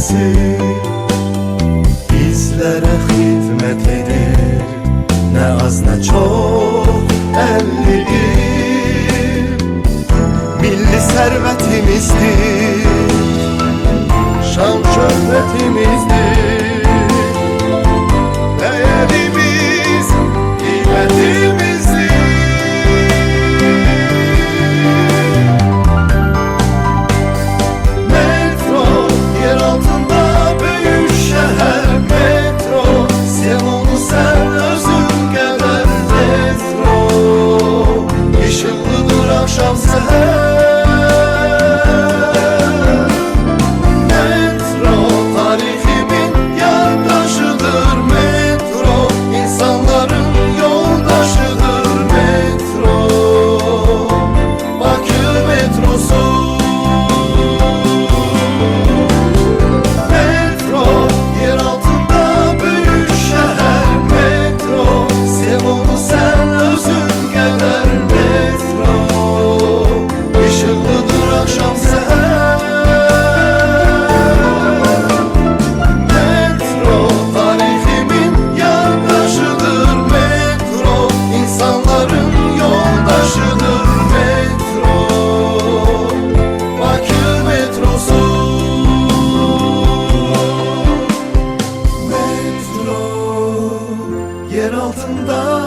köprüsü bizlere hizmet edir. Ne az ne çok 50 il milli servetimizdir, şan şöhretimizdir. Değerimiz, kıymetimizdir. Metro, yer altında büyük şehir. Metro, sev onu sen özün kadar. Metro, ışıklıdır akşam seher. Yer altında